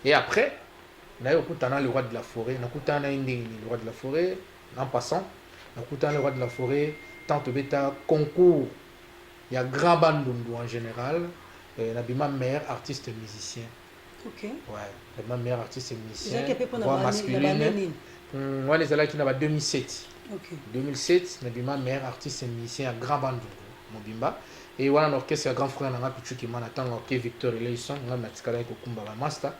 Et après, nakutana le roi de la forêt, nakutana le roi de la forêt, en passant, nakutana le roi de la forêt, tant beta concours, il y a grand bandundu en général, nabima mère, artiste et musicien. Ok. Ouais, nabima mère, artiste et musicien, voix voix masculine. Moi, les alaki na 2007. Ok. 2007, nabima mère, artiste et musicien à grand bandundu, mobimba. Et voilà l'orchestre, un grand frère nanga pichu qui m'a attendu l'orchestre Victor Eleison, on a matikala ko kumba ba master.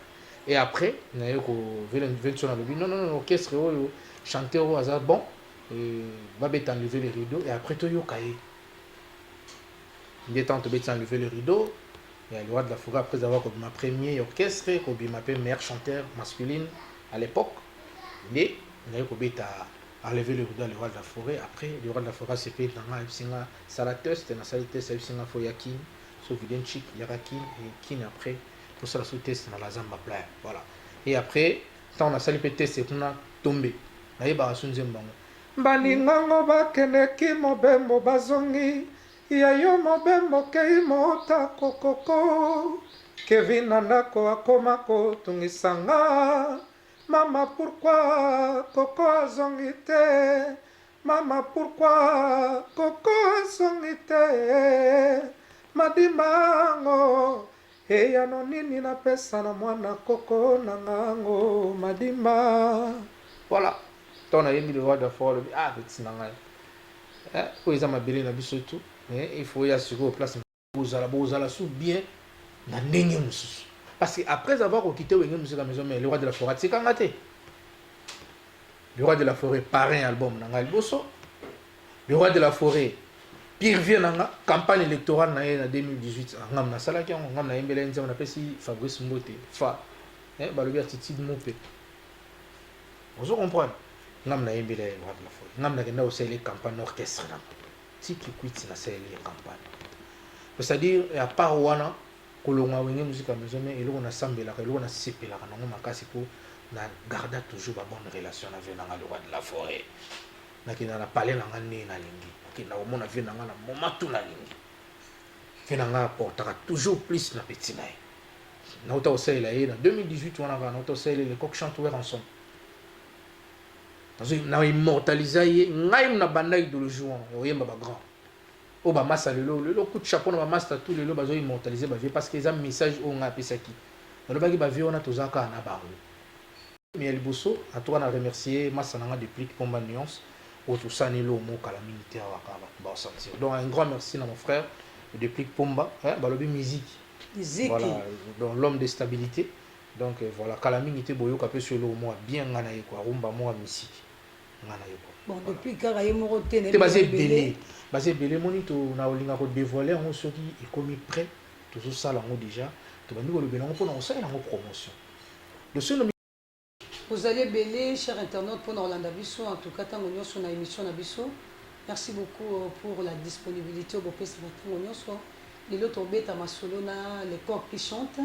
Et après, na yoko vention na lobi non non l'orchestre oyo chanteur au hasard bon, va bet enlever les rideaux et après to yokaye. Il est temps de bet enlever les rideaux. Il y a le roi de la forêt après avoir comme ma premier orchestre, comme ma meilleure chanteur masculine à l'époque. Mais il y a enlever le rideau le roi de la forêt. Après, le roi de la forêt s'est fait dans la singa salateur, c'était dans la test, singa foyakin, sauf videnchik, yarakin et kin après. Pour ça, la sous-test dans la zamba playa. Voilà. Et après, quand on a sali test, c'est qu'on a tombé. Là, il y a un bango. Baningango bakeneki mobembo bazongi yayo mobembo kei mota kokoko Kevin Nanako akoma kotungisanga Mama pourquoi Coco azongi te Mama pourquoi Coco azongi te Madimango eyano nini napesa na mwana Coco nangango Madima. Voilà. On a mis le roi de la forêt, ah, c'est normal. Pour les amabélés, na biso tout, il faut y assurer au place bozala sous bien na ndenge mususu. Parce que après avoir quitté Wenge Musique à maison, mais le roi de la forêt, c'est quand gâté. Le roi de la forêt, parrain album nanga liboso. Le roi de la forêt, pire vient nanga campagne électorale na 2018. Ngam na salaki ngam na yembele nzema na pesi Fabrice Mbote, fa. Balobi attitude mopé. Vous comprenez? Ngam na yembele le roi de la forêt. Ngam na kenda aussi les campagnes orchestre na. Tiki kwiti na sele campagne. C'est-à-dire à part wana kolonga Wenge Musique à maison mais eloko na sambela eloko na sepela kana makasi po na garda toujours ba bonne relation avec na le roi de la forêt. Na kina na parler na ngane na lingi. Kina o mona vena na moment tout na lingi. Vena nga portera toujours plus na petit na. Na ota osela na 2018 wana va na ota osela les coq chanteurs ensemble. Na immortaliser ngai na banda idéologie wana oyemba ba grand. O ba massa le coup de chapeau na ba master tout le bazo immortaliser ba vie parce que ça message o nga pesaki. Na lobaki ba vie wana tozaka na bango. Mais liboso a toi na remercier massa nanga depuis Pomba Nuance au tout ça ni lo mo kala militaire wakaba ba sentir. Donc un grand merci na mon frère depuis Pomba balobi musique. Voilà donc l'homme de stabilité. Donc voilà kala militaire boyo ka pe sur le mo bien ngana yeko rumba mo musique. Bon, depuis que moko te basé belé monito na olinga ko dévoiler on soki et comme prêt tout ça là déjà to bandi ko le belongo pour on ça la promotion le seul vous allez belé chers internautes pour Orlando Bisso en tout cas tango nyoso na émission na biso. Merci beaucoup pour la disponibilité au bopesa tango nyoso lelo to beta masolo na les corps qui chantent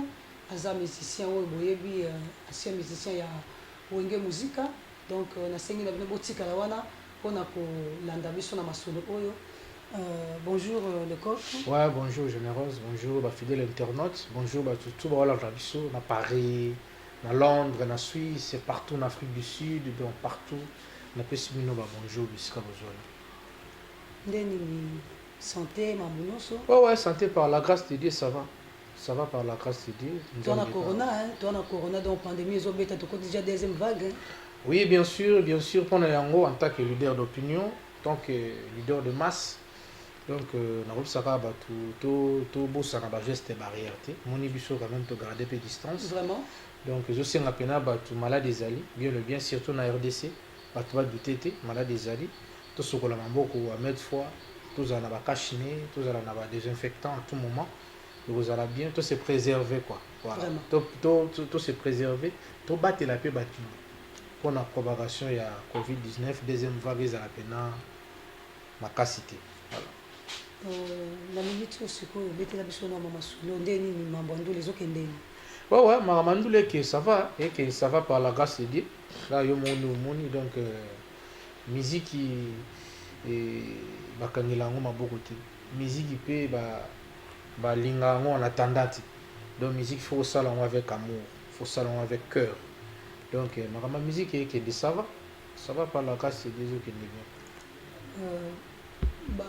aza musicien ou boyebi ancien musicien ya Wenge Musique. Donc na sengi na bino botika la wana pona ko landa biso na masolo oyo. Bonjour le coq. Ouais, bonjour Généreuse, bonjour ba fidèle internaute, bonjour ba tout ba landa biso na Paris, na Londres, na Suisse, partout en Afrique du Sud, donc partout na pesi bino ba bonjour bisika bozona. Ndeni santé mamunoso. Ouais, santé par la grâce de Dieu ça va. Ça va par la grâce de Dieu. Toi na corona donc pandémie ils ont bêta to déjà deuxième vague. Hein? Oui, bien sûr, pour nous en tant que leader d'opinion, en tant que leader de masse, donc nous avons tout beau ça na geste barrière, mon ibiso quand même te garder peu distance. Vraiment. Donc je sais nga pena ba tout malade des ali, bien surtout na RDC, ba tout douter malade des ali, tout ce que la mamboko à mettre fois, tout ça na ba cachiné, tout ça na ba désinfectant à tout moment. Vous allez bien, tout se préserver quoi. Voilà. Tout se préserver, tout battre la paix battu. Pour la propagation il y a Covid-19 deuxième vague ils la peine ma capacité voilà la minute aussi quoi bête la biso na mama solo ndeni ni mambando les autres ndeni ouais mamandule que ça va et que ça va par la grâce de Dieu là yo moni donc musique et bakangela ngo maboko te musique pe ba linga ngo en attendant donc musique faut ça là avec amour faut salon avec cœur. Donc ma musique est de ça va par la casse des autres qui est bien.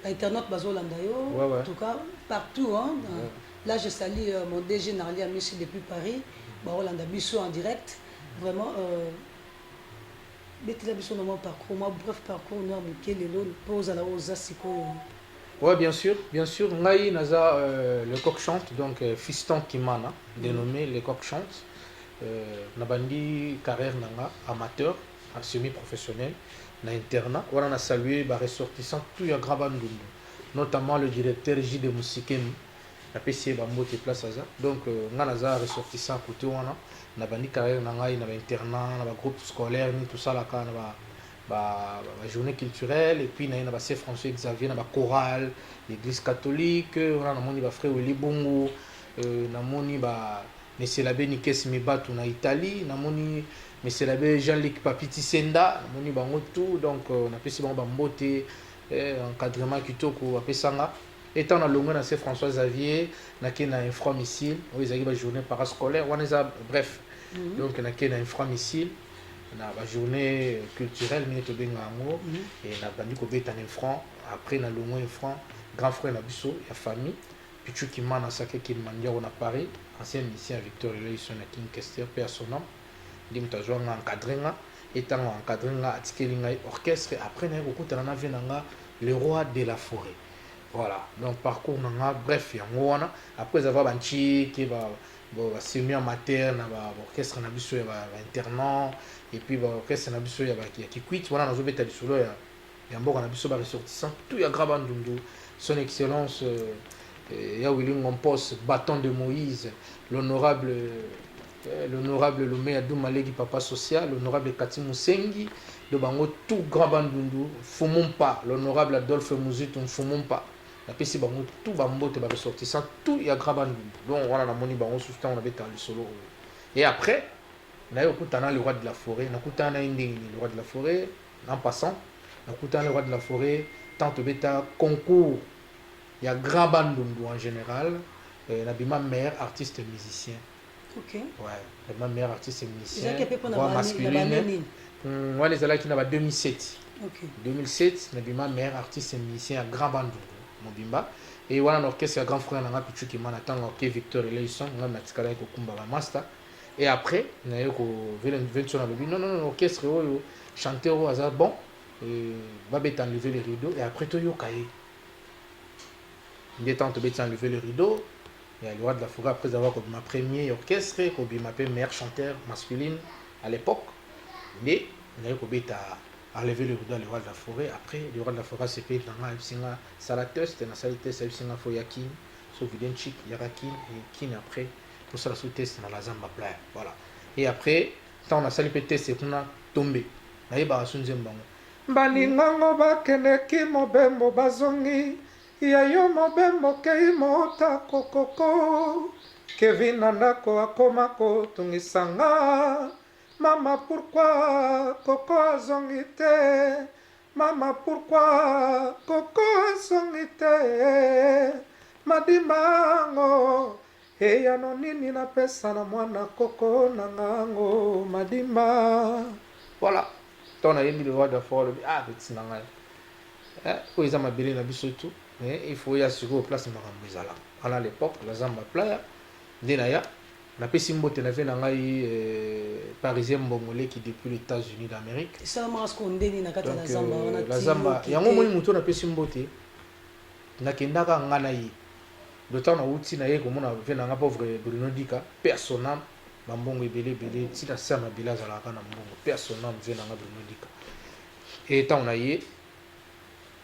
Internaute Bazolanda yo, Ouais. En tout cas, partout. Hein, Ouais. Là, je salue mon DG Narlia Michi depuis Paris. Bazolanda Bisso en direct. Vraiment, Betty Bisso dans mon parcours. Moi, bref parcours, nous avons pose à la Osa Siko. Ouais, bien sûr. Ngai Naza, le coq chante, donc Fiston Kimana, dénommé le coq chante. Nabandi carrière nanga amateur, semi-professionnel, na internat. On a salué les ressortissants tout ya Grabandundu, notamment le directeur J de Mousikemi. La PC Bambote place à ça. Donc on a ressortissant côté wana. Nabandi carrière nanga na internat, na groupe scolaire ni tout ça là quand ba journée culturelle et puis na Saint François Xavier na chorale, l'église catholique, on a moni ba frère Willy Bongo, na moni ba Monsieur l'abbé Nikes Mibatu na Italie, namoni Monsieur l'abbé Jean-Luc Papiti Senda, namoni bango tout, donc on a pu bango bambote, encadrement kitoko apesanga. Étant na longue na Saint François Xavier, na ke na infra missile, on ezaki ba journée parascolaire, on eza bref. Donc na ke na infra missile, na ba journée culturelle mais to benga ngo et na bandi ko beta na infra, après na longue infra, grand frère na biso ya famille. Pichu qui m'a na saké qui m'a dit on a Paris, ancien musicien Victor Eloi son na King Kester personnel, dim ta joué encadré nga, étant encadré nga atikeli nga orchestre après na ko kutana na venanga le roi de la forêt. Voilà, donc parcours nga bref ya ngona après avoir banchi qui va semi amateur na ba orchestre na biso ya ba internat et puis ba orchestre na biso ya ba qui quit voilà na zo beta di solo ya mboka na biso ba ressortissant tout ya Grabandundu son excellence ya Willy Ngompos, bâton de Moïse, l'honorable Lomé Adou Malegi Papa Social, l'honorable Kati Moussengi, de Bango tout Grabandundu, Fumumpa, l'honorable Adolphe Mouzitou, Fumumpa, la PC Bango tout Bambo te ressortissant, tout ya Grabandundu. Donc on a moni Bango sous on avait le solo. Et après, on a eu le roi de la forêt, on a le roi de la forêt, en passant, on a le roi de la forêt, tant que bêta concours. Il y a Grabandundu en général. Ma mère, artiste musicien. Ok. Ouais, ma mère, artiste musicien. Voix masculine. Moi, les alaki na 2007. Ok. 2007, ma mère, artiste musicien à Grabandundu, Mobimba. Et voilà, l'orchestre, grand frère, n'a pas pu qui m'a attendu, Victor Eleison, on a tkala ko kumba ba master. Et après, on a eu ko vention avec non, l'orchestre, chanteur, au hasard, bon, va bête enlever les rideaux. Et après, tout yo kaye. Il est temps de enlever le rideau. Il y a le roi de la forêt après avoir comme ma première orchestre, comme ma meilleure chanteur masculine à l'époque. Mais il y a enlever le rideau à le roi de la forêt. Après, le roi de la forêt s'est payé dans la salateuse, c'était dans la salateuse, il y a Foyakin, sauf Videnchik, Yarakin, et Kin après, pour ça la sous-test dans la Zamba Playa. Voilà. Et après, quand on a salé pété, c'est qu'on a tombé. Il y a un Sunzembango. Balingango bakeneki mobembo bazongi. Yayo mobembo kei mota kokoko Kevin andako akoma kotungisanga Mama pourquoi koko azongi te Mama pourquoi koko azongi te Madimango Eya no nini napesa na mwana koko nangango Madima. Voilà. Ton a mis le roi de fort c'est nangai. Où ils ont ma belle na biso tout. Mais il faut y assurer au place de Marambizala. À l'époque, la Zamba Playa, Denaya, la Pessimbo Tenave Nangai parisien Bongolais qui depuis les États-Unis d'Amérique. Ça m'a scondé na kata la Zamba. La Zamba, il y a un moment où on a Pessimbo Te, na Kendaka Nganaï. Le temps où on a eu comme on a vu un pauvre Bruno Dika, personnel, Bambongo Belé, si la Sama Bilaz à la Kana Mbongo, personnel, Venanga Bruno Dika. Et tant on a eu.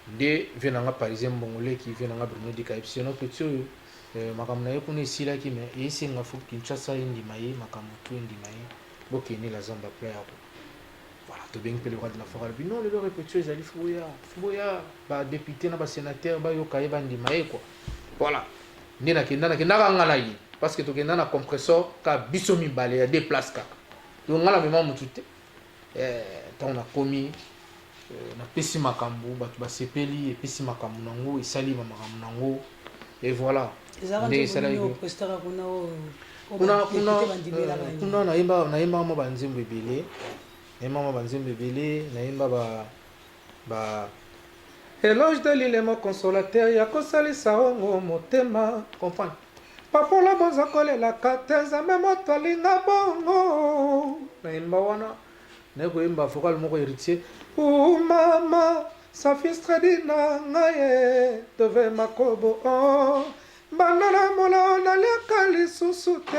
De venanga parisien bongolais qui venanga Bruno Dika epsilon petit makamna yo kuna isila ki me isi nga fu Kinshasa indi mai makamutu indi mai bokeni la Zamba Playa. Voilà, to bien que le roi de la forêt non le répétition ils allaient fuboya ba député na ba sénateur ba yo kaye ba indi mai quoi. Voilà, ndina kendana ngala yi parce que to kendana compresseur ka bisomi balé à deux places ka yo ngala mema mutute tant on a commis na pesi makambu batu basepeli epesi makambu nango esali makambu nango et voilà kuna naimba mo banzimbo ebele naimba ba éloge de l'ilemo consolateur ya kosalisa ongo motema comprendre papola boza kolelaka te nzambe moto alinga bongo naimba wana nakoyemba vocal moko héritier o mama safistre na ngai dove makobo bandana mola naliaka lisusu te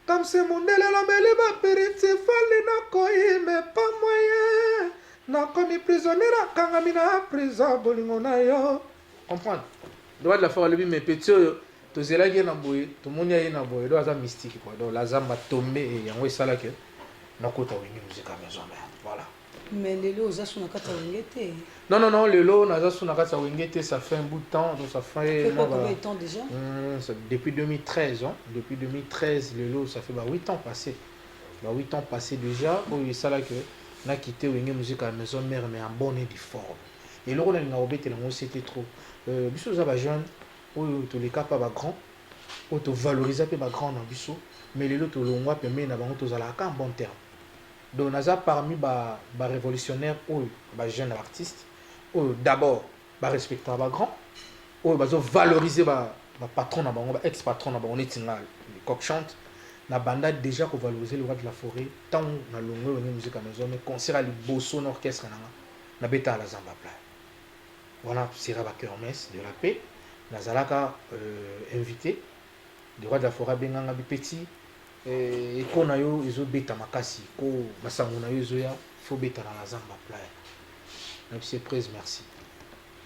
kamse mundele lobeli bapiriti fali nakoyime pa moye nakomi prisonnier nakangami na prison bolingo na yo comprendre droit de la foi alobi mais petit oyo tozelaki ye na boye tomoni ye na boye do aza mystique quoi donc lazamba tombe yango esalaki nakota wenge musique à maison mère voilà. Mais lelo oza suna kata wenge te. Non, lelo naza suna kata wenge te, ça fait un bout de temps, donc ça fait combien de temps déjà? Depuis 2013 hein. Depuis 2013 lelo ça fait 8 ans passés. 8 ans passés déjà où ça là que na quitté wenge musique à la maison mère mais en bonne et due forme. Et lelo na nga obete lango c'était trop biso za ba jeune ou tous les cas pas ba grand ou to valoriser pe ba grand na biso mais lelo to longwa pe mais na bango to zala ka en bon terme. Donc, nous avons parmi les révolutionnaires ou les jeunes artistes, d'abord, respecter les grands, ou valoriser les patrons, les ex-patrons, les coq chante. Nous avons déjà valoriser le roi de la forêt, tant que nous avons musique à maison, mais concert les bosso orchestre, nous avons la zamba play. Voilà, c'est la kermesse de la paix. Nous avons invité le roi de la forêt, Benanga Petit. Et qu'on a eu ils ont bêta makasi ko masango na yo ya faut bêta na zamba playa na surprise merci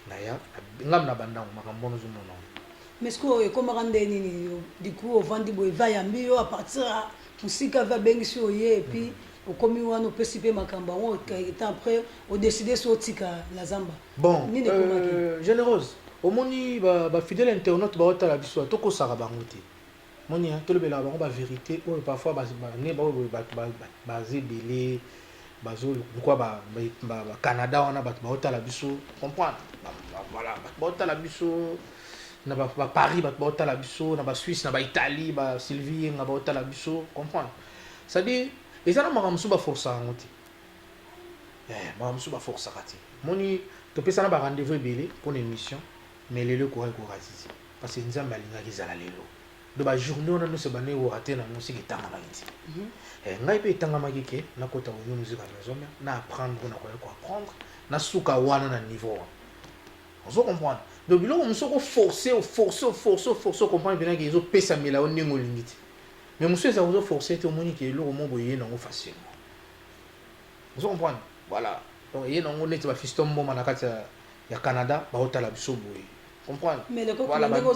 naya ngam na bandang makambo no zumona mais ce que comme rande nini du coup au vandi boy va yambi yo à partir musika va bengi sur ye et puis au komi wana pesipe makamba on après au décider sur tika la zamba bon généreuse au moni ba fidèle internaute ba otala biso to ko sara bangote moni to le bela bango ba vérité ou parfois ba ne ba zebele bazo quoi ba Canada wana ba otala biso comprendre voilà ba otala biso na ba Paris ba otala biso na ba Suisse na ba Italie ba Sylvie na ba otala biso comprendre ça dit les ana makamsu ba force ngote makamsu ba force kati moni to pesa na ba rendez-vous belé pour une émission mais lelo ko razizi parce que nzamba linga kizala lelo de ba journée on a nous se bané ou raté na musique tanga makiti ngai pe tanga makike na kota wonyo musique à maison na apprendre na ko apprendre na suka wana na niveau on se comprendre donc bilo on se forcer comprendre bien que ils ont pesa mela on ningo lingiti mais monsieur ça vous forcer te moni que lo mo boye na facilement on se comprendre voilà donc yé na on est ba fiston mo manakati ya Canada ba otala biso boye comprendre mais le voilà ndengo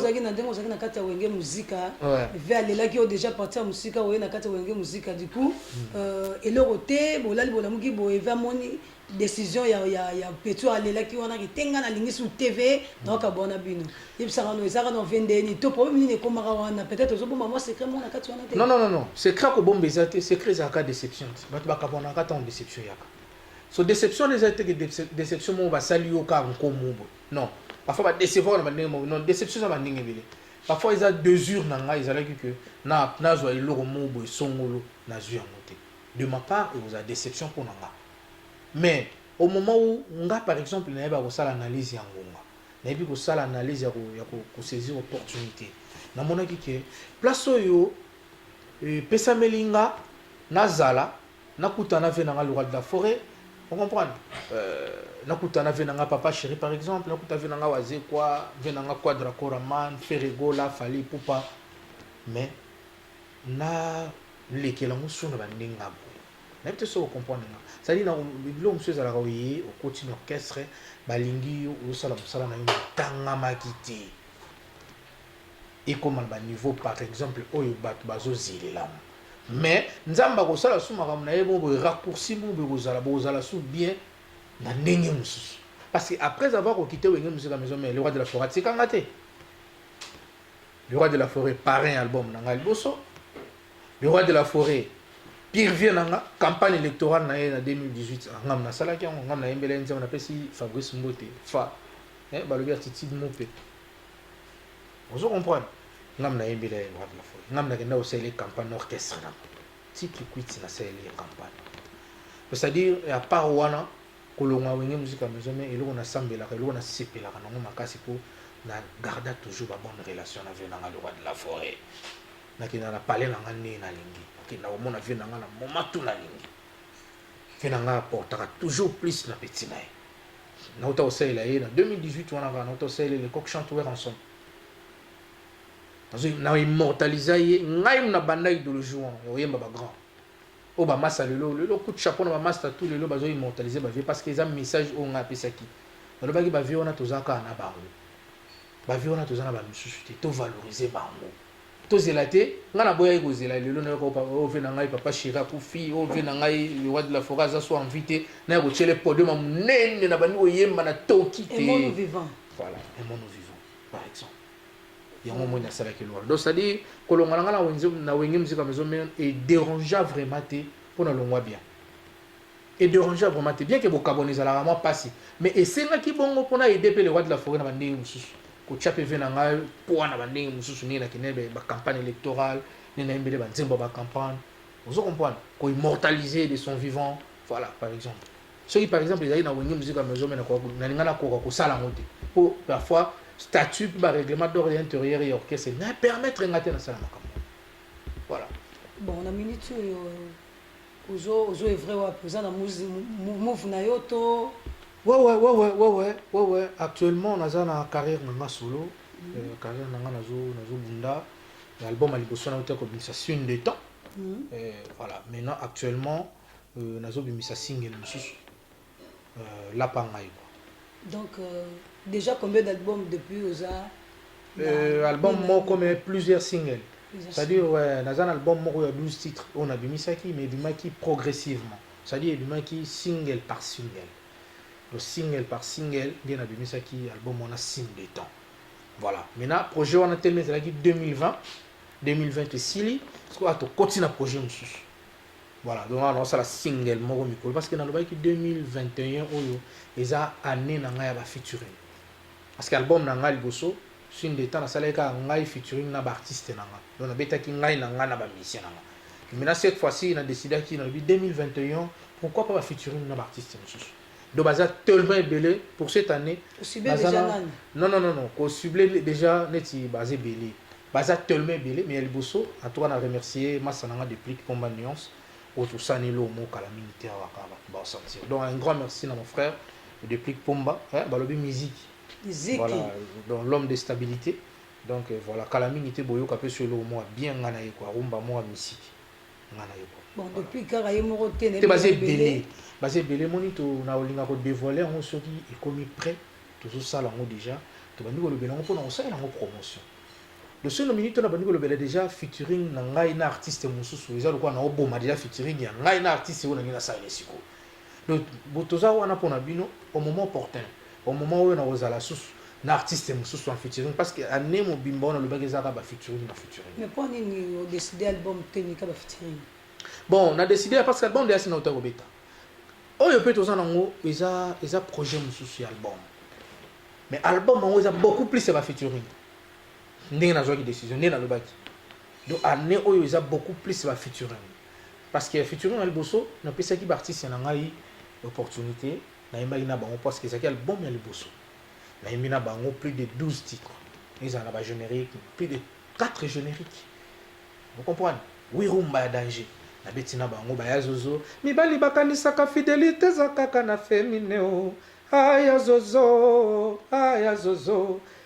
na kati ya wenge muzika vers les qui ont déjà parti à musique ou na kati ya wenge muzika du coup et le roté bolali bolamuki boye va moni décision ya petu alela ki wana kitenga na lingi sur TV donc abona bino yebisaka no ezaka no vende ni to problème ni ko mara wana peut-être ozoboma moi secret mo na kati wana te non secret ko bombe ezate secret za ka déception bato bakabona ka ton déception yaka so déception les ate que déception mo ba sali yo ka nkomo non parfois ba décevoir na non déception ça ba ndenge bele parfois ils a deux jours na nga ils allaient que na zo iloko mo bo songolo na zu yango te de ma part il vous a déception pour nanga mais au moment où nga par exemple na ba ko sala analyse ya ngonga na bi ko sala analyse ya ko saisir opportunité na monaki ke place oyo pesa melinga nazala nakutana ve na le roi de la forêt. On comprend. Nakutana venanga papa chéri par exemple, nakutana venanga waze quoi, venanga quadra koraman, ferregola, fali pupa. Mais na lekela musu na bandinga bo. Na peut so comprendre. Ça dit na biblo monsieur za la royer au continue orchestre, balingi au sala musala na une tanga makiti. Et comme ba niveau par exemple oyo bat bazo zilela. Mais nzamba ko sala suma kam na yebo bo raccourci mo be bozala sou bien na ndenge mususu parce que après avoir quitté wenge musique à maison mais le roi de la forêt c'est kangate le roi de la forêt parrain album na ngal bosso le roi de la forêt pire vient na campagne électorale na 2018 ngam na sala ki ngam na yembele nzamba na pesi Fabrice Mbote fa ba le attitude mopé on se comprend ngam na yembi la loi de la forêt ngam na kenda osali campagne orchestre na tiki kwiti na sali campagne c'est-à-dire à part wana kolonga wenge musique à maison mais eloko na sambelaka eloko na sepelaka nango makasi po na garda toujours ba bonne relation avec na loi de la forêt nakina na parler na ngane na lingi kina omona vie na ngana moment tout na lingi vie na ngana portera toujours plus na petit na na auto osala ye na 2018 wana na auto osala les coq chanteurs ensemble na immortaliser ye ngai na banda idéologie wana oyemba ba grand o ba massa lelo coup de chapeau na ba master tout lelo bazo immortaliser ba vie parce que ils ont message o nga pesaki na baki ba vie wana tozaka na bango ba vie wana tozana ba misusu to valoriser bango to zelate nga na boya ko zela lelo na ko o ve na ngai papa Chira ku fi o ve na ngai le roi de la forêt za so invité na ko chele podium munene na bani oyemba na toki te un monde vivant voilà un monde vivant par exemple yango mona sala ke loi donc ça dit kolonga na wenze na wenge musique maison mais et dérangeant vraiment te pour na longwa bien et dérangeant vraiment te bien que bo carboniser la vraiment passi mais esenga ki bongo pona aider pe le roi de la forêt na bandi mususu ko chape ve na ngai pour na bandi mususu ni na kinebe ba campagne électorale ni na mbele ba nzembo ba campagne vous comprenez ko immortaliser de son vivant voilà par exemple ceux qui par exemple ils na wenge musique maison mais na ko na ngana ko sala ngote pour parfois statut par règlement d'ordre intérieur et orchestre na permettre ngate na sala makambo voilà bon na minute ozo est vrai wa présent na move na yoto ouais actuellement on a na carrière na solo carrière na nazo bunda l'album a liboso na ko bimisa une de temps voilà maintenant actuellement nazo bimisa single mususu la pangai donc déjà combien d'albums depuis Oza album moko mais plusieurs singles c'est-à-dire ouais dans un album moko il y a 12 titres on a bimisaki mais bimaki progressivement c'est-à-dire bimaki single par single le single par single bien bimisaki album on a signe de temps voilà maintenant projet on a tellement c'est là 2020 sili parce que to continue projet mususu voilà donc on a la single moko mikolo parce que dans le bac 2021 oyo eza année na ngai ba featuring parce que album na ngai liboso signe de temps na saleka ngai featuring na ba artiste na ngai donc na betaki ngai na ngai na ba musicien na ngai maintenant cette fois-ci on a décidé qui dans le 2021 pourquoi pas ba featuring na ba artiste mususu donc baza tellement belé pour cette année ciblé déjà non ko ciblé déjà neti basé belé baza tellement belé mais liboso en tout cas on a remercié Massananga depuis combat nuance autour sanilo mo kala militaire wakaba ba sortir donc un grand merci à mon frère depuis Pomba balobi musique voilà donc l'homme de stabilité donc voilà kala militaire boyo kapé sur le mo bien ngana yeko rumba mo musique ngana yeko bon depuis kara yemo tene basé belé monito na olinga ko dévoiler on soki et comme prêt tout ça là déjà to bandi ko lobela on na ça la promotion le seul minute na bandi ko lobela déjà featuring na ngai na artiste mususu eza lokwa na oboma déjà featuring ya ngai na artiste ona ngina sa lesiko donc botoza wana pona bino au moment opportun au moment où na ozala susu na artiste mususu en featuring parce que année mo bimba na lobaka ezaka ba featuring mais pour nini décider album technique ba featuring bon on a décidé parce que album déjà c'est na otako beta oyo peut toza nango eza projet mususu album mais album on eza beaucoup plus ba featuring ndenge na zoki décision ndenge na lobaki donc année oyo eza beaucoup plus ba featuring parce que featuring alboso na pesa ki artiste na ngai opportunité na yemba ina bango parce que c'est album ya liboso na yemina bango plus de 12 titres ils en a ba générique plus de 4 génériques vous comprenez oui rumba ya danger na betina bango ba ya zozo mibali bakanisaka fidélité za kaka na féminin aya zozo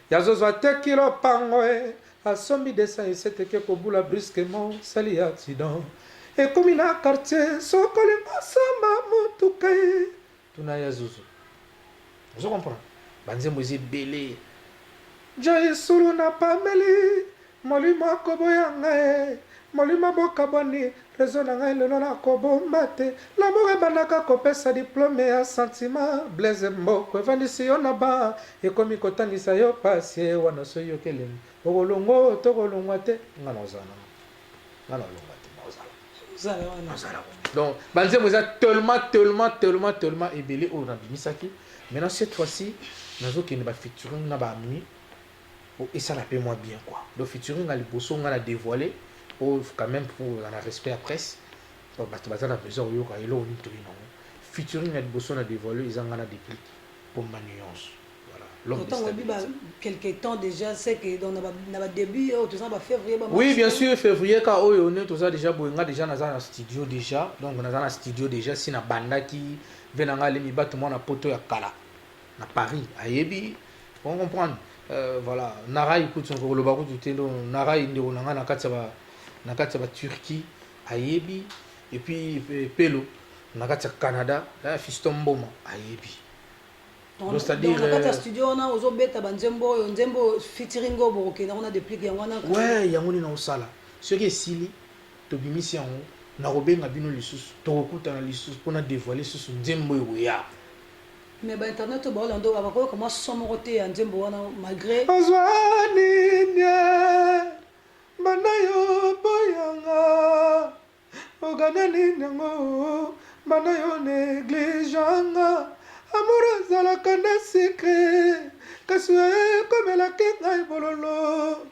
yazozo ateki lopango asombi desa eseteke kobula brusquement sali accident ekomi na quartier sokolingo samba motuka tuna yazozo ozo comprendre banzembo ezi ebele jo esulu na pameli molimo akoboyanga molimo bokabwani rezo na ngai lelo nakobomba te lamour ebandaka kopesa diplome ya sentiment blaise mboko evandisi yo na ba ekomi kotangisa yo pasi wana so yokelemi okolongwa tokolongwa te nga naozala ngana olongwa te naozala donc banzembo eza tellement ebele oyo nabimisaki maintenant cette fois-ci nazokende bafeaturing na baami et ça la paie moins bien quoi. Donc featuring à liboso on a dévoilé pour quand même pour un respect à presse. Donc bah la besoin yo ka elo ni to non. Featuring à liboso on a dévoilé ils en a dépliqué pour ma nuance. Voilà. Autant on dit quelques temps déjà c'est que dans na début tout ça va février ba. Oui, bien sûr février quand on est tout ça déjà boinga déjà dans un studio déjà. Donc on a dans un studio déjà si na banda qui venanga les mi battement na poto ya kala. Na Paris, à Yebi, on comprend. Voilà, Nara écoute son rôle, le barreau du télo, Nara il est na Nakatsaba Turquie, à Yebi, et puis Pelo, Nakatsaba Canada, là Fiston Boma, à Yebi. Donc c'est-à-dire dans le studio on a aux obeta banzembo, nzembo featuring go boroke, on a des pliques yangwana. Ouais, yangoni na osala. Ce qui est sili, to bimisi yango, na robenga bino lisusu, to okuta na lisusu pour na dévoiler sur nzembo ya. Mais bah internet au Borlando va voir comment somoroté en Zembo malgré Azwani nye banayo boyanga oganani nango banayo negliganga amour zala kana secret kasue comme la kinga bololo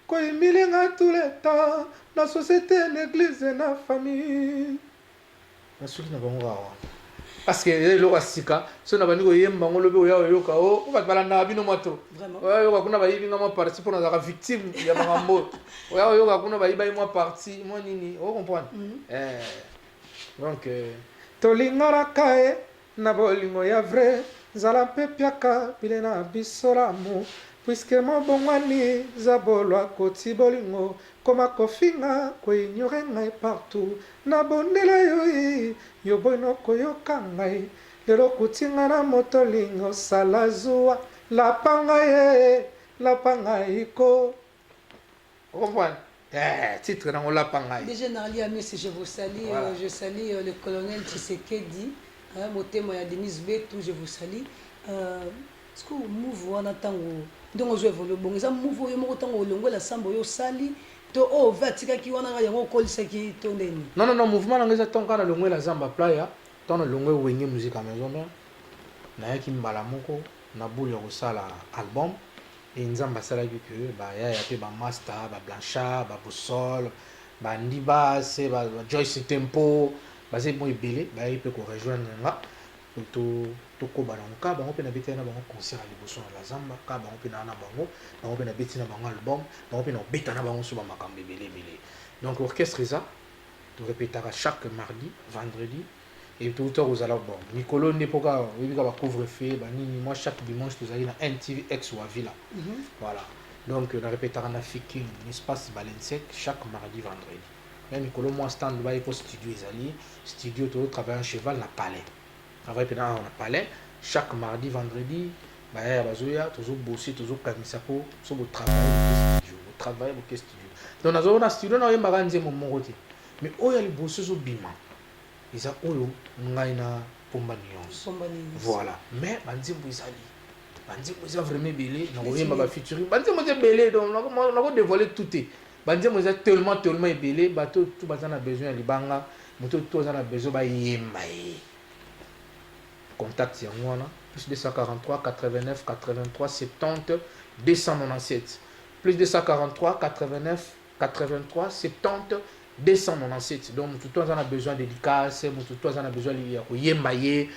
ko imilinga tout le temps la société l'église et la famille na suki na bango parce que le wasika so na bani ko yemba ngolo be oya yoka o ba balanda bino moto oya yoka kuna ba yibinga mo parti pour na victime ya bangambo oya yoka kuna ba yiba mo parti mo nini o comprendre donc tolingara kae na bolingo ya vrai zala pepiaka bilena bisolamu puisque mon bongwani zabolwa koti bolingo koma kofinga ko ignorer ngai partout na bondela yo yo boino koyoka ngai lelo kutinga na motolingo salazua lapanga iko comprendre titre na lapanga déjà Narli Ami je vous salue voilà. Je salue le colonel Tshisekedi motemo ya Denis Betou je vous salue est-ce que move wana tango donc je évolue bon ça move yo moko tango longo la sambo yo sali to o vatika ki wana ga yango kolisa ki to ndeni non mouvement na ngeza tonka na longo la zamba playa to na longo wenge musique à maison na yaki mbala moko na bulu ya sala album et nzamba sala ki que ba ya pe ba master ba blanchard ba boussole ba ndiba c'est ba Joyce Tempo ba c'est bon ebele ba y peut ko rejoindre nga to ko bana ka bango pe na beti na bango concert à liboso na la zamba ka bango pe na bango pe na beti na bango album bango pe na beta na bango so ba makambe belé donc orchestre ça to répétera chaque mardi vendredi et tout temps aux albums Nicolo n'epoka oui ba couvre-feu ba nini moi chaque dimanche tous allez na NTV-X ou à Villa voilà donc on répétera na Fiking espace Balenciaga chaque mardi vendredi même Nicolo moi stand ba pour studio ezali studio to travailler en cheval na palais travail pendant on a palais chaque mardi vendredi bah ya bazoya toujours bosser toujours kamisa po so bo travailler au studio donc na zona studio na yemba kanze mo mongoti mais oya li bosser so bima isa oyo ngai na pomba nuance voilà mais banzimbo isa vraiment belé na yemba ba featuring banzimbo ze belé donc na ko dévoiler tout est banzimbo isa tellement belé bato tout bazana besoin libanga moto tout bazana besoin ba yemba contact yango plus 243 89 83 70 297 plus 243 89 83 70 297 donc tout en a besoin de dédicace tout en a besoin de yemba ye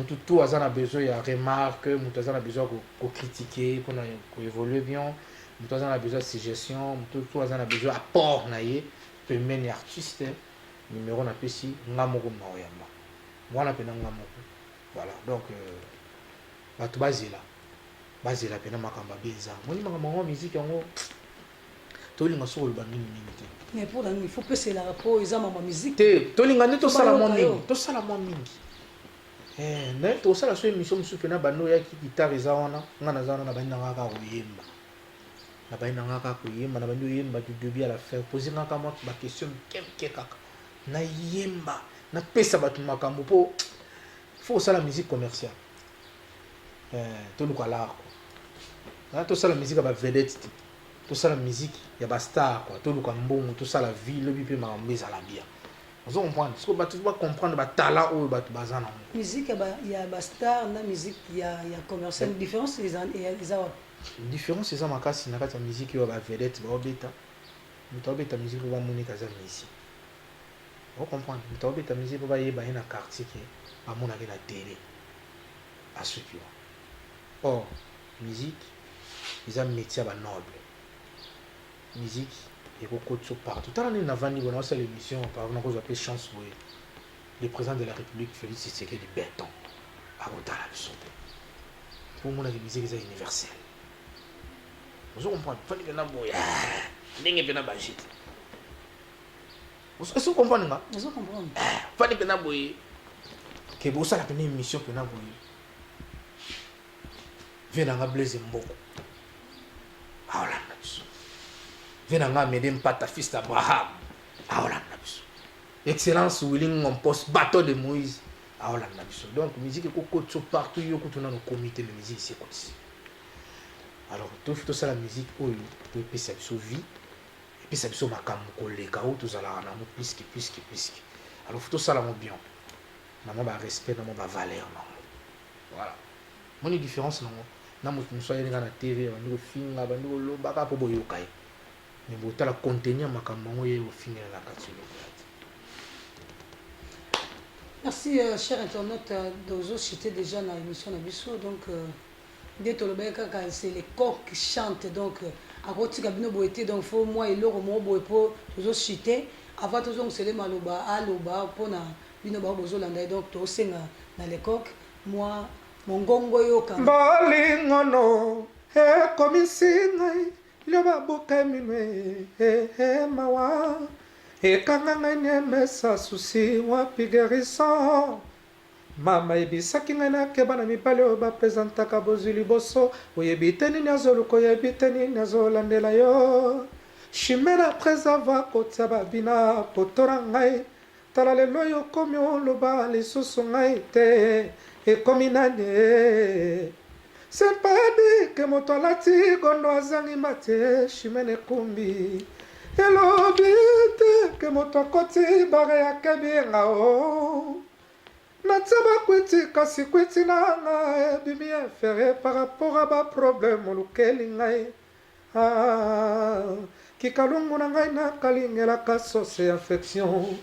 tout en a besoin de remarque tout en a besoin de critiquer pour évoluer bien tout en a besoin de suggestion tout en a besoin apport na ye peut mener artiste numéro na pesi ngamoko maoyamba moi na pena ngamoko voilà donc bato bazela pena makamba beza moni makamba musique yango tolinga solo bandini mingi mais pour il faut passer la rapport ils ont ma musique tolinga nde tosala mwa mingi ne tosala so émission mosusu pena bando ya guitare eza wana nga naza wana na bandanga kaka koyemba na bandi oyemba du début à la fin poser ngaka mwa baquestion mike kaka nayemba napesa bato makambo mpo faut ça la musique commerciale tout le l'art quoi tout ça la musique ba vedette tout ça la musique ya ba star quoi tout le mbongo tout ça la vie le bipe ma mise à la bien on comprend parce que bato va comprendre ba talent ou bato bazana musique ya ba star na musique ya commercial différence les différence eza makasi na kati ya musique oyo bavedette baobeta moto aobeta musique oyo bamoneka aza musicien ocomprendre moto aobeta musique oyo bayeba ye na quartier ke bamonaki na télé asuki wa or musique eza métier ya banoble musique ekokoti so partout tala nini navandi bona osala émission par exemple nakozwa mpe chance boye le président de la république Félix Tshisekedi Benton akotala biso mpe po omonaki musique eza universelle ozo comprendre fandi mpe na boye ndenge mpe na bagite eso comprendre nga fandi mpe na boye ke bosala mpe na émission mpe na boye ve nanga Blaise Mboko aolanda biso ve nanga Amédée Mpata fils d'Abraham aolanda biso excellence Willy Ngompos bateau de Moïse aolanda biso donc musique ekokoti so partout yo kutuna no comité de musique ici ekoti alors tosala musique oyo po epesa biso vie epesa biso makambo koleka oyo tozalaka nango puiske alors faut tosala yango bien nango barespect nango bavaleur nango voilà moni différence nango na moto mosu ayelinga na tv bandi kofinga bandi kolobaka mpo boyoka ye mais botala contenir makambo yango ye ofingela na kati yolobati. Merci, cher internaute, d'ozociter déjà dans l'émission Nabiso. Donc, dès que c'est les corps qui chantent. Donc, à côté de Gabino Boété, donc, il faut moi et l'or, moi, pour ozociter. Avant tout, c'est les maloba, aloba, pour na bino ba bozolanda. Donc, tu sais dans les coques, moi, mon gongo yoka. Balingono, comme singai, le babuka minwe, mawa. Ekanga nyemesa susi wapi guérison mama ebisaki ngai nakeba na mibali oyo bapresentaka bozwi liboso oyebi te nini azoluka oyebi te nini azolandela yo chimera apres ava kotia babina potora ngai tala lelo oyo okomi oloba lisusu ngai te ekomi nani c'est pas dit ke moto alati gondo azangi mate chimene ekumbi elobi te ke moto akoti bare yakebi nga o natia bakwiti kasi kwiti na nga ebimi efere par rapport a baproblème olukeli ngai kikalungu na ngai nakalingelaka sose affection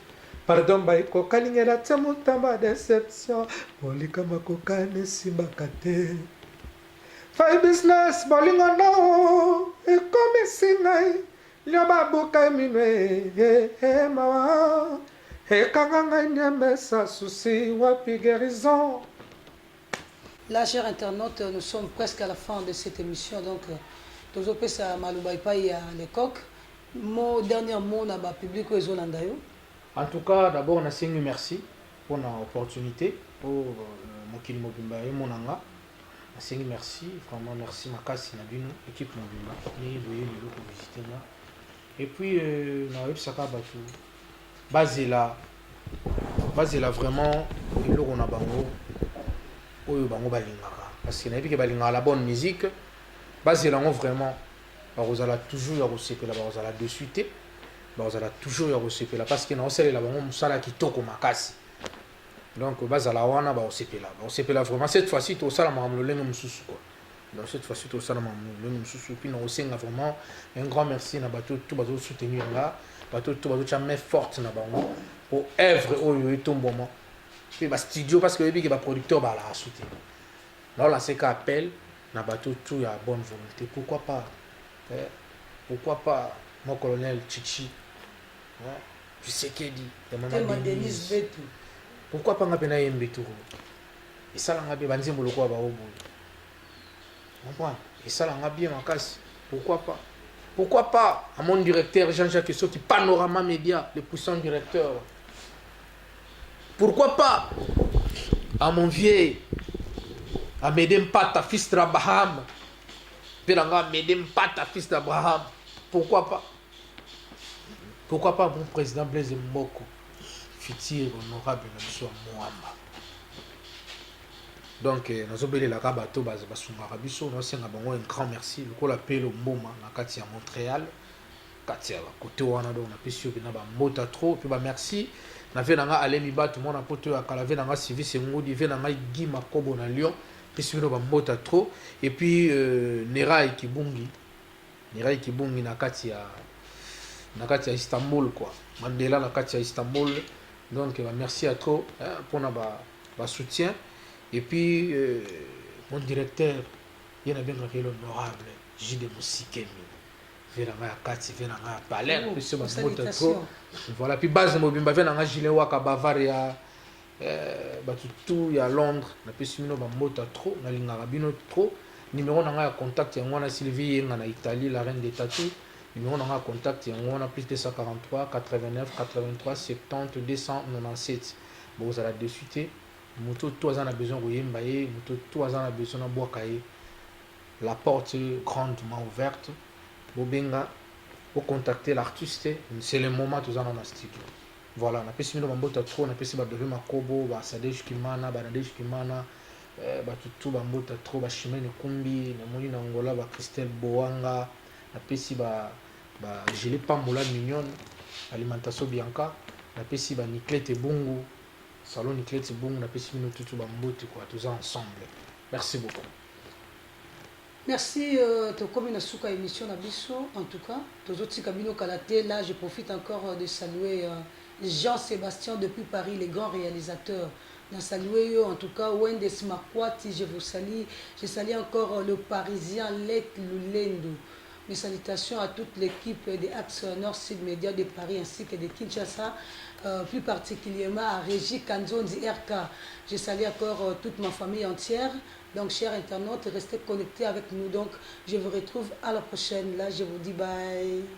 pardon baiko kalingela te motamba déception bolikama kokana esimbaka te fai business bolingo no ekomisi ngai Lyoba buka minwe mawa ekanga ngai nyemesa susi wapi guérison. Là, chers internautes, nous sommes presque à la fin de cette émission. Donc, toujours pesa maluba ipai à l'écoque. Mon dernier mot na ba public aux Hollandais. En tout cas, d'abord, on a signé merci pour l'opportunité pour Mokili Mobimba et Monanga. On a signé merci, vraiment merci makasi na bino équipe Mobimba. Ni boye ni loko visiter moi. Et puis, na websaka batu bazela vraiment eloko na bango oyo bango balingaka parce que na yebi ke balingaka la bonne musique bazela ngo vraiment bakozala toujours ya kosepela bakozala dessus te bakozala toujours ya kosepela parce que na osalela bango mosala kitoko makasi donc bazala wana baosepela vraiment cette fois-ci tosala makambo lolenge mosusu quoi. Donc cette fois-ci tout ça puis nous aussi vraiment un grand merci na bateau tout bateau soutenir là bateau tout bateau main forte na bango pour œuvre au tout moment puis ba studio parce que les producteur ba la soutenir là on c'est qu'appel na bateau tout ya bonne volonté pourquoi pas mon colonel Chichi tu sais qui dit de maman Denise Betou pourquoi pas ngapena yembetu et ça la ngabe banzembo lokwa ba obo. Et ça, on a bien en casse. Pourquoi pas à mon directeur Jean-Jacques Soki, Panorama Média, le puissant directeur. Pourquoi pas à mon vieux Amédée Mpata, fils d'Abraham. Amédée Mpata, fils d'Abraham. Pourquoi pas mon président Blaise Mboko, futur honorable M. Mouamba. Donc, nous avons la rabato basungaka biso nous avons un grand merci le appel au Mboma na kati ya Montréal kati ya côté wana donc na pesi na ba mota trop puis ba merci na ve nanga Alemi Batu mona poto ya kala ve nanga service ngudi ve nanga Guy Makobo na Lyon pesi bino bambota trop. Et puis Nerai Kibungi na kati ya Istanbul quoi. Mandela na kati ya Istanbul. Donc merci à trop pour ba soutien. Et puis mon directeur il y a bien l'honorable J.D. Musikemi. Venanga ya kati venanga ya Palerme pesi bambota trop. Voilà, puis base mobimba venanga Gilles Waka Bavaria. Batutu ya Londres na pesi bino bambota trop na lingaka bino trop. Numéro nanga ya contact yango na Sylvie yenga na Italie, la reine des tatous. Numéro nanga ya contact yango na plus 243 89 83 70 297. Bon vous allez de suite. Moto tout a besoin de yemba ye, moto tout a besoin de boire kaye. La porte est grandement ouverte. Bobenga, vous contactez l'artiste, c'est le moment tout en a studio. Voilà, na pesi bino bambota trop, na pesi ba Bebe Makobo, ba Sadej Kimana, ba Nadej Kimana. Batutu bambota trop bashimene kumbi na moni na Angola ba Christelle Boanga na pesi ba Gilles Pambola Mignon alimentation Bianca na pesi ba Niclette Bungu salon Niclette Bungu na pesi bino tutu bambote quoi tous ensemble. Merci beaucoup. Merci to comme na suka émission na biso en tout cas tozotika bino kalaté. Là je profite encore de saluer Jean-Sébastien depuis Paris, les grands réalisateurs. Je salue en tout cas Wendes Makwati, je vous salue. Je salue encore le Parisien Lek Lulendo. Mes salutations à toute l'équipe des Axes Nord-Sud Média de Paris ainsi que de Kinshasa, plus particulièrement à Régie Kanzonzi RK. Je salue encore toute ma famille entière. Donc, chers internautes, restez connectés avec nous. Donc, je vous retrouve à la prochaine. Là, je vous dis bye.